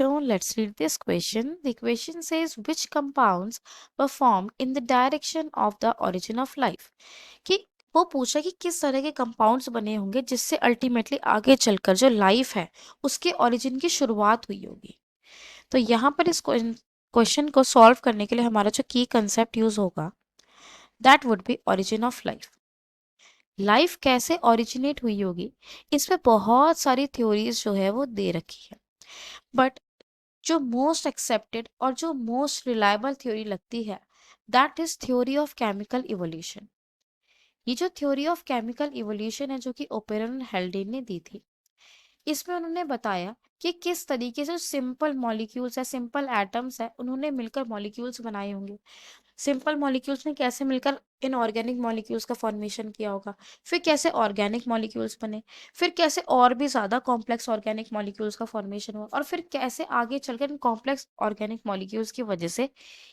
So let's read this question. The question says which compounds were formed in the direction of the origin of life? कि वो पूछा कि किस तरह के कंपाउंड्स बने होंगे जिससे अल्टीमेटली आगे चलकर जो लाइफ है उसके ओरिजिन की शुरुआत हुई होगी। तो यहाँ पर इस क्वेश्चन को सॉल्व करने के लिए हमारा जो की कंसेप्ट यूज होगा that would be origin of life. Life कैसे ओरिजिनेट हुई होगी इस पे बहुत सारी थ्योरीज जो है वो दे रखी है, बट जो मोस्ट एक्सेप्टेड और जो मोस्ट रिलायबल थ्योरी लगती है that is theory of chemical evolution. ये जो थ्योरी ऑफ केमिकल इवोल्यूशन है जो कि ओपेरन हेल्डेन ने दी थी, इसमें उन्होंने बताया कि किस तरीके से सिंपल मॉलिक्यूल्स है, सिंपल एटम्स है, उन्होंने मिलकर मॉलिक्यूल्स बनाए होंगे। सिंपल मॉलिक्यूल्स ने कैसे मिलकर इनऑर्गेनिक मॉलिक्यूल्स का फॉर्मेशन किया होगा, फिर कैसे ऑर्गेनिक मॉलिक्यूल्स बने, फिर कैसे और भी ज्यादा कॉम्प्लेक्स ऑर्गेनिक मॉलिक्यूल्स का फॉर्मेशन हुआ, और फिर कैसे आगे चलकर इन कॉम्प्लेक्स ऑर्गेनिक मॉलिक्यूल्स की वजह से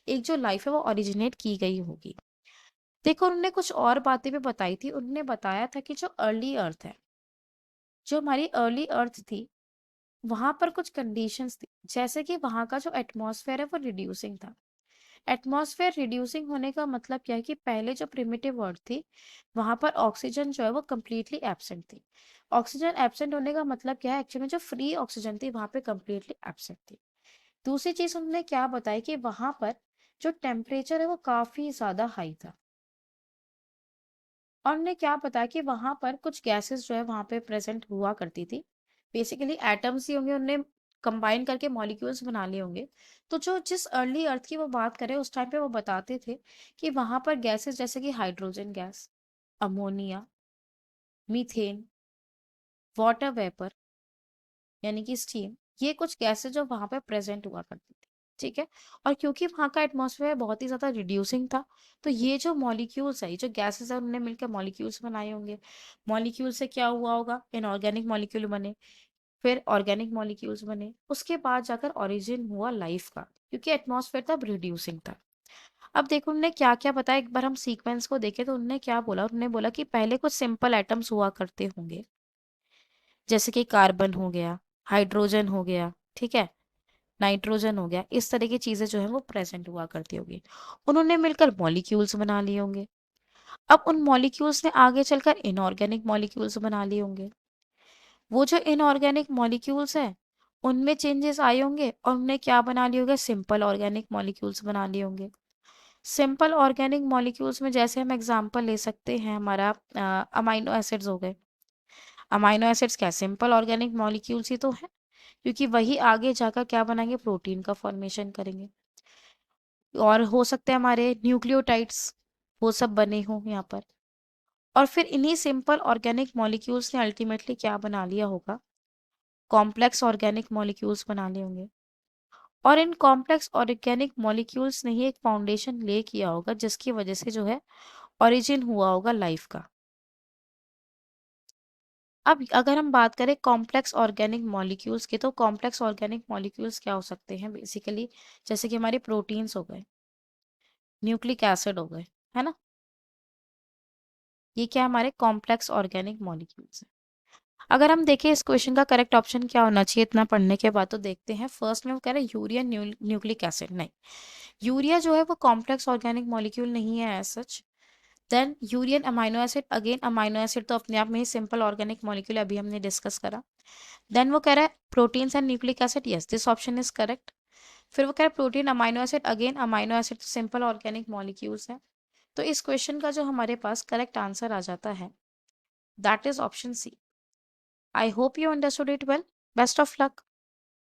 एक जो लाइफ है वो ओरिजिनेट की गई होगी। देखो उन्होंने कुछ और बातें भी बताई थी। उन्होंने बताया था कि जो अर्ली अर्थ है, जो हमारी अर्ली अर्थ थी, वहां पर कुछ कंडीशंस थी, जैसे कि वहां का जो एटमॉस्फेयर है वो रिड्यूसिंग था। एटमॉस्फेयर रिड्यूसिंग होने का मतलब क्या है कि पहले जो प्रिमिटिव अर्थ थी वहां पर ऑक्सीजन जो है वो कंप्लीटली एब्सेंट थी। ऑक्सीजन एब्सेंट होने का मतलब क्या है, एक्चुअली में जो फ्री ऑक्सीजन थी वहां पे कंप्लीटली एब्सेंट थी। दूसरी चीज उन्होंने क्या बताई कि वहां पर जो टेम्परेचर है वो काफी ज्यादा हाई था। और उन्होंने क्या बताया कि वहां पर कुछ गैसेस जो है वहां पे प्रेजेंट हुआ करती थी। बेसिकली एटम्स ही होंगे, उन्होंने कंबाइन करके मॉलिक्यूल्स बना लिए होंगे। तो जो जिस अर्ली अर्थ की वो बात करें उस टाइम पे वो बताते थे कि वहां पर गैसेस जैसे कि hydrogen gas, ammonia, methane, water vapour यानी कि स्टीम, ये कुछ गैसेस जो वहां पे प्रेजेंट हुआ करती थी। ठीक है। और क्योंकि वहां का एटमॉस्फेयर बहुत ही ज्यादा रिड्यूसिंग था, तो ये जो मॉलिक्यूल्स है, ये जो गैसेस है, उन्होंने मिलकर मॉलिक्यूल्स बनाए होंगे। मॉलिक्यूल से क्या हुआ होगा, इनऑर्गेनिक मॉलिक्यूल बने, फिर ऑर्गेनिक मॉलिक्यूल्स बने, उसके बाद जाकर ओरिजिन हुआ लाइफ का, क्योंकि एटमॉस्फेयर तब रिड्यूसिंग था। अब देखो उन्होंने क्या क्या बताया, एक बार हम सीक्वेंस को देखें तो उन्होंने क्या बोला, उन्होंने बोला कि पहले कुछ सिंपल एटम्स हुआ करते होंगे, जैसे कि कार्बन हो गया, हाइड्रोजन हो गया, ठीक है, नाइट्रोजन हो गया, इस तरह की चीजें जो है वो प्रेजेंट हुआ करती होगी। उन्होंने मिलकर मॉलिक्यूल्स बना लिए होंगे। अब उन मॉलिक्यूल्स ने आगे चलकर इनऑर्गेनिक मॉलिक्यूल्स बना लिए होंगे। वो जो इनऑर्गेनिक मॉलिक्यूल्स है उनमें चेंजेस आए होंगे और उन्हें क्या बना लिए होंगे, सिंपल ऑर्गेनिक मॉलिक्यूल्स बना लिए होंगे। सिंपल ऑर्गेनिक मॉलिक्यूल्स में जैसे हम एग्जांपल ले सकते हैं, हमारा अमाइनो एसिड्स हो गए। अमाइनो एसिड्स क्या सिंपल ऑर्गेनिक मॉलिक्यूल्स ही तो है, क्योंकि वही आगे जाकर क्या बनाएंगे, प्रोटीन का फॉर्मेशन करेंगे। और हो सकते हैं हमारे न्यूक्लियोटाइड्स, वो सब बने हों यहाँ पर। और फिर इन्हीं सिंपल ऑर्गेनिक मॉलिक्यूल्स ने अल्टीमेटली क्या बना लिया होगा, कॉम्प्लेक्स ऑर्गेनिक मॉलिक्यूल्स बना लिए होंगे। और इन कॉम्प्लेक्स ऑर्गेनिक मॉलिक्यूल्स ने ही एक फाउंडेशन ले किया होगा जिसकी वजह से जो है ओरिजिन हुआ होगा लाइफ का। अब अगर हम बात करें कॉम्प्लेक्स ऑर्गेनिक मॉलिक्यूल्स की, तो कॉम्प्लेक्स ऑर्गेनिक मॉलिक्यूल्स क्या हो सकते हैं बेसिकली, जैसे कि हमारे प्रोटीन्स हो गए, न्यूक्लिक एसिड हो गए, है ना, ये क्या हमारे कॉम्प्लेक्स ऑर्गेनिक मॉलिक्यूल्स हैं। अगर हम देखें इस क्वेश्चन का करेक्ट ऑप्शन क्या होना चाहिए इतना पढ़ने के बाद, तो देखते हैं। फर्स्ट में वो कह रहे हैं यूरिया न्यूक्लिक एसिड, नहीं, यूरिया जो है वो कॉम्प्लेक्स ऑर्गेनिक मॉलिक्यूल नहीं है एज सच। देन यूरियन amino acid, again amino acid तो अपने आप में ही सिंपल ऑर्गेनिक मॉलिक्यूल, अभी हमने डिस्कस करा। देन वो कह रहा है proteins and nucleic acid, yes this option is correct. फिर वो कह रहा है protein amino acid, again amino acid तो सिंपल ऑर्गेनिक मॉलिक्यूल्स है। तो इस क्वेश्चन का जो हमारे पास करेक्ट आंसर आ जाता है that is option C. I hope you understood it well. Best of luck.